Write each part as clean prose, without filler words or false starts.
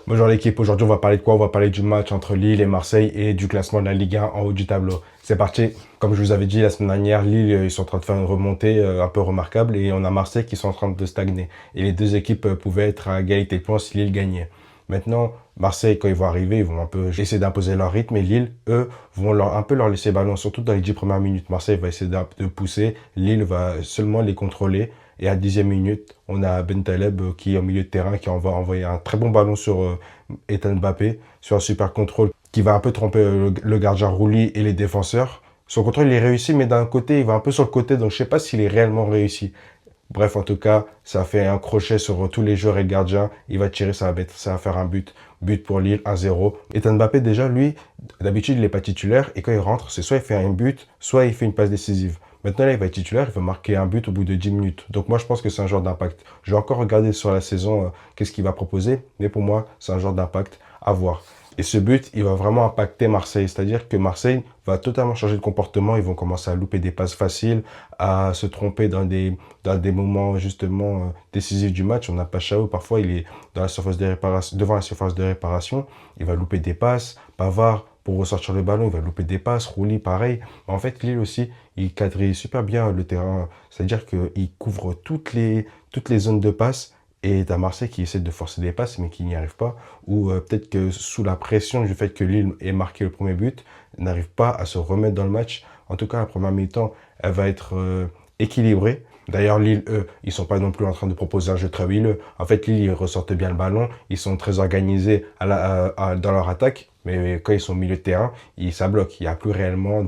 Bonjour l'équipe, aujourd'hui on va parler de quoi? On va parler du match entre Lille et Marseille et du classement de la Ligue 1 en haut du tableau. C'est parti. Comme je vous avais dit la semaine dernière, Lille ils sont en train de faire une remontée un peu remarquable et on a Marseille qui sont en train de stagner. Et les deux équipes pouvaient être à égalité de points si Lille gagnait. Maintenant, Marseille, quand ils vont arriver, ils vont un peu essayer d'imposer leur rythme et Lille, eux, vont un peu leur laisser ballon, surtout dans les 10 premières minutes. Marseille va essayer de pousser, Lille va seulement les contrôler. Et à 10e minute, on a Bentaleb qui est au milieu de terrain, qui va envoyer un très bon ballon sur Ethan Mbappé, sur un super contrôle qui va un peu tromper le gardien Rouli et les défenseurs. Son contrôle, il est réussi, mais d'un côté, il va un peu sur le côté, donc je sais pas s'il est réellement réussi. Bref, en tout cas, ça fait un crochet sur tous les joueurs et le gardien. Il va tirer, ça va faire un but. But pour Lille, 1-0. Ethan Mbappé, déjà, lui, d'habitude, il n'est pas titulaire. Et quand il rentre, c'est soit il fait un but, soit il fait une passe décisive. Maintenant, là, il va être titulaire, il va marquer un but au bout de 10 minutes. Donc moi, je pense que c'est un joueur d'impact. Je vais encore regarder sur la saison qu'est-ce qu'il va proposer. Mais pour moi, c'est un joueur d'impact à voir. Et ce but, il va vraiment impacter Marseille. C'est-à-dire que Marseille va totalement changer de comportement. Ils vont commencer à louper des passes faciles, à se tromper dans des moments justement décisifs du match. On a Pachao, parfois il est dans la surface de réparation, devant la surface de réparation. Il va louper des passes. Pavard, pour ressortir le ballon, il va louper des passes. Rouli, pareil. En fait, Lille aussi, il quadrille super bien le terrain. C'est-à-dire qu'il couvre toutes les zones de passe. Et t'as Marseille qui essaie de forcer des passes, mais qui n'y arrive pas. Ou peut-être que sous la pression du fait que Lille ait marqué le premier but, n'arrive pas à se remettre dans le match. En tout cas, la première mi-temps, elle va être équilibrée. D'ailleurs, Lille, eux, ils sont pas non plus en train de proposer un jeu très huileux. En fait, Lille, ils ressortent bien le ballon. Ils sont très organisés dans leur attaque. Mais quand ils sont au milieu de terrain, ça bloque. Il n'y a plus réellement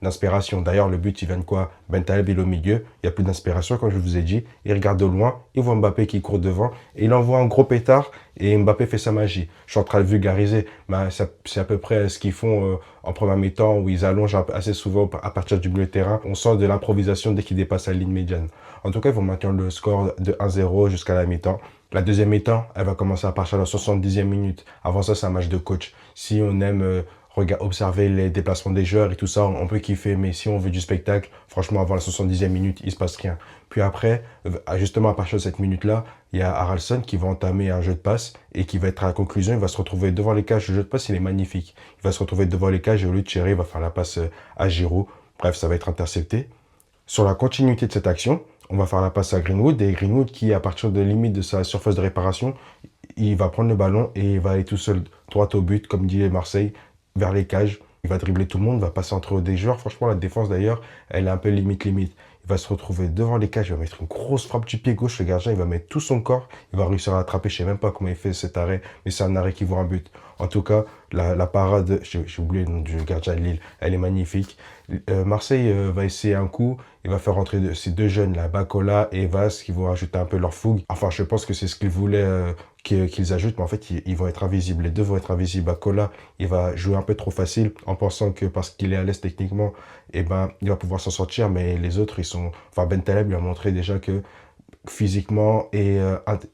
d'inspiration. D'ailleurs, le but, il vient de quoi? Bentaleb est au milieu. Il n'y a plus d'inspiration, comme je vous ai dit. Il regarde de loin. Il voit Mbappé qui court devant. Et il envoie un gros pétard. Et Mbappé fait sa magie. Je suis en train de vulgariser. Mais c'est à peu près ce qu'ils font en première mi-temps, où ils allongent assez souvent à partir du milieu de terrain. On sent de l'improvisation dès qu'ils dépassent la ligne médiane. En tout cas, ils vont maintenir le score de 1-0 jusqu'à la mi-temps. La deuxième mi-temps, elle va commencer à partir de la 70e minute. Avant ça, c'est un match de coach. Si on aime observer les déplacements des joueurs et tout ça, on peut kiffer. Mais si on veut du spectacle, franchement, avant la 70e minute, il se passe rien. Puis après, justement, à partir de cette minute-là, il y a Haralson qui va entamer un jeu de passe et qui va être à la conclusion. Il va se retrouver devant les cages. Le jeu de passe, il est magnifique. Il va se retrouver devant les cages et au lieu de tirer, il va faire la passe à Giroud. Bref, ça va être intercepté. Sur la continuité de cette action, on va faire la passe à Greenwood. Et Greenwood qui, à partir de limite de sa surface de réparation, il va prendre le ballon et il va aller tout seul droit au but, comme dit Marseille, vers les cages. Il va dribbler tout le monde, va passer entre des joueurs. Franchement, la défense d'ailleurs, elle est un peu limite. Il va se retrouver devant les cages, il va mettre une grosse frappe du pied gauche. Le gardien, il va mettre tout son corps. Il va réussir à attraper. Je sais même pas comment il fait cet arrêt, mais c'est un arrêt qui vaut un but. En tout cas, la parade, j'ai oublié le nom du gardien de Lille, elle est magnifique. Marseille va essayer un coup. Il va faire rentrer ces deux jeunes, là, Bacola et Vaz, qui vont ajouter un peu leur fougue. Enfin, je pense que c'est ce qu'ils voulaient qu'ils ajoutent, mais en fait, ils vont être invisibles. Les deux vont être invisibles. Bacola, il va jouer un peu trop facile en pensant que parce qu'il est à l'aise techniquement, eh ben, il va pouvoir s'en sortir. Mais les autres, ils sont... Enfin, Bentaleb lui a montré déjà que physiquement et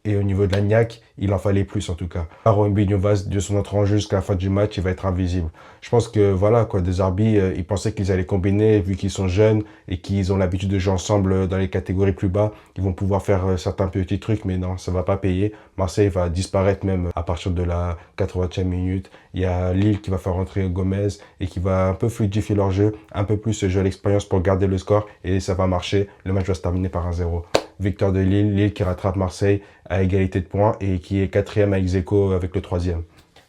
au niveau de la niaque, il en fallait plus en tout cas. Aaron Vaz, de son entrée en jeu jusqu'à la fin du match, il va être invisible. Je pense que voilà quoi, des arbitres, ils pensaient qu'ils allaient combiner vu qu'ils sont jeunes et qu'ils ont l'habitude de jouer ensemble dans les catégories plus bas. Ils vont pouvoir faire certains petits trucs, mais non, ça va pas payer. Marseille va disparaître même à partir de la 80e minute. Il y a Lille qui va faire rentrer Gomez et qui va un peu fluidifier leur jeu, un peu plus jouer à l'expérience pour garder le score et ça va marcher. Le match va se terminer par 1-0. Victoire de Lille, Lille qui rattrape Marseille à égalité de points et qui est quatrième à ex-aequo avec le troisième.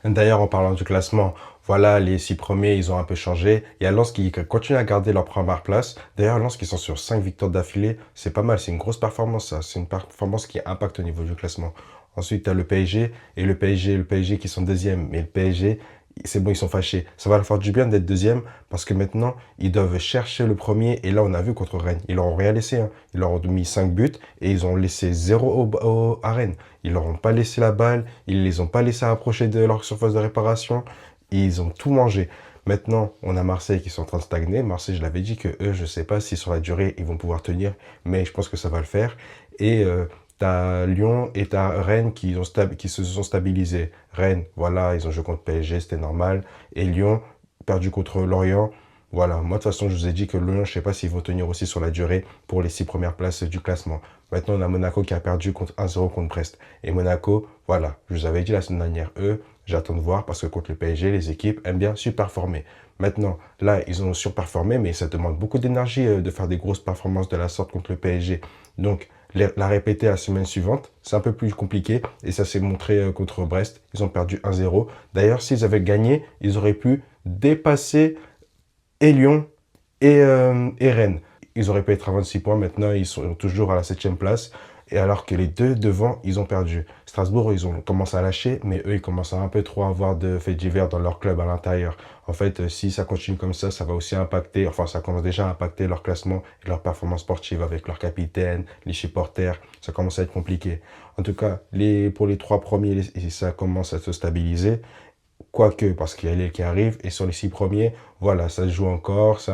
D'ailleurs, en parlant du classement, voilà, les 6 premiers, ils ont un peu changé. Il y a Lens qui continue à garder leur première place. D'ailleurs, Lens qui sont sur 5 victoires d'affilée, c'est pas mal, c'est une grosse performance ça. C'est une performance qui impacte au niveau du classement. Ensuite, tu as le PSG et le PSG qui sont deuxième. Mais le PSG, c'est bon, ils sont fâchés. Ça va leur faire du bien d'être deuxième parce que maintenant, ils doivent chercher le premier. Et là, on a vu contre Rennes, ils leur ont rien laissé. Hein. Ils leur ont mis 5 buts et ils ont laissé 0 à Rennes. Ils leur ont pas laissé la balle, ils les ont pas laissé approcher de leur surface de réparation. Ils ont tout mangé. Maintenant, on a Marseille qui sont en train de stagner. Marseille, je l'avais dit que eux, je sais pas si sur la durée, ils vont pouvoir tenir, mais je pense que ça va le faire. Et t'as Lyon et t'as Rennes qui se sont stabilisés. Rennes, voilà, ils ont joué contre PSG, c'était normal. Et Lyon, perdu contre Lorient. Voilà, moi de toute façon, je vous ai dit que le Lyon, je ne sais pas s'ils vont tenir aussi sur la durée pour les 6 premières places du classement. Maintenant, on a Monaco qui a perdu 1-0 contre Brest. Et Monaco, voilà, je vous avais dit la semaine dernière, eux, j'attends de voir parce que contre le PSG, les équipes aiment bien surperformer. Maintenant, là, ils ont surperformé, mais ça demande beaucoup d'énergie de faire des grosses performances de la sorte contre le PSG. Donc, la répéter la semaine suivante, c'est un peu plus compliqué. Et ça s'est montré contre Brest. Ils ont perdu 1-0. D'ailleurs, s'ils avaient gagné, ils auraient pu dépasser et Lyon et Rennes. Ils auraient pu être à 26 points. Maintenant, ils sont toujours à la 7e place. Et alors que les deux devant, ils ont perdu. Strasbourg, ils ont commencé à lâcher, mais eux, ils commencent à un peu trop avoir de faits divers dans leur club à l'intérieur. En fait, si ça continue comme ça va aussi impacter, enfin, ça commence déjà à impacter leur classement et leur performance sportive avec leur capitaine, les supporters. Ça commence à être compliqué. En tout cas, pour les 3 premiers, ça commence à se stabiliser. Quoique, parce qu'il y a Lille qui arrive, et sur les 6 premiers, voilà, ça se joue encore, c'est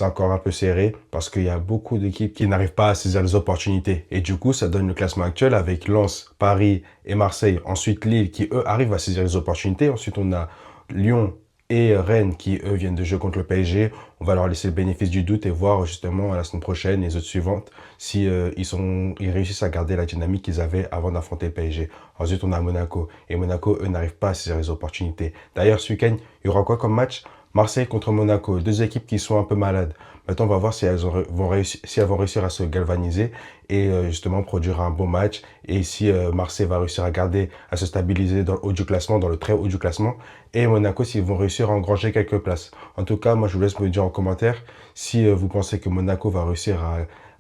encore un peu serré, parce qu'il y a beaucoup d'équipes qui n'arrivent pas à saisir les opportunités. Et du coup, ça donne le classement actuel avec Lens, Paris et Marseille. Ensuite, Lille qui, eux, arrivent à saisir les opportunités. Ensuite, on a Lyon et Rennes qui, eux, viennent de jouer contre le PSG. On va leur laisser le bénéfice du doute et voir justement la semaine prochaine, les autres suivantes, si ils réussissent à garder la dynamique qu'ils avaient avant d'affronter le PSG. Ensuite, on a Monaco. Et Monaco, eux, n'arrivent pas à saisir les opportunités. D'ailleurs, ce week-end, il y aura quoi comme match? Marseille contre Monaco. Deux équipes qui sont un peu malades. Maintenant, on va voir si elles vont réussir à se galvaniser et justement produire un bon match. Et si Marseille va réussir à se stabiliser dans le haut du classement, dans le très haut du classement. Et Monaco, s'ils vont réussir à engranger quelques places. En tout cas, moi, je vous laisse me dire en commentaire si vous pensez que Monaco va réussir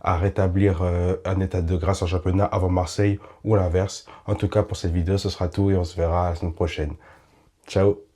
à rétablir un état de grâce en championnat avant Marseille ou l'inverse. En tout cas, pour cette vidéo, ce sera tout et on se verra la semaine prochaine. Ciao!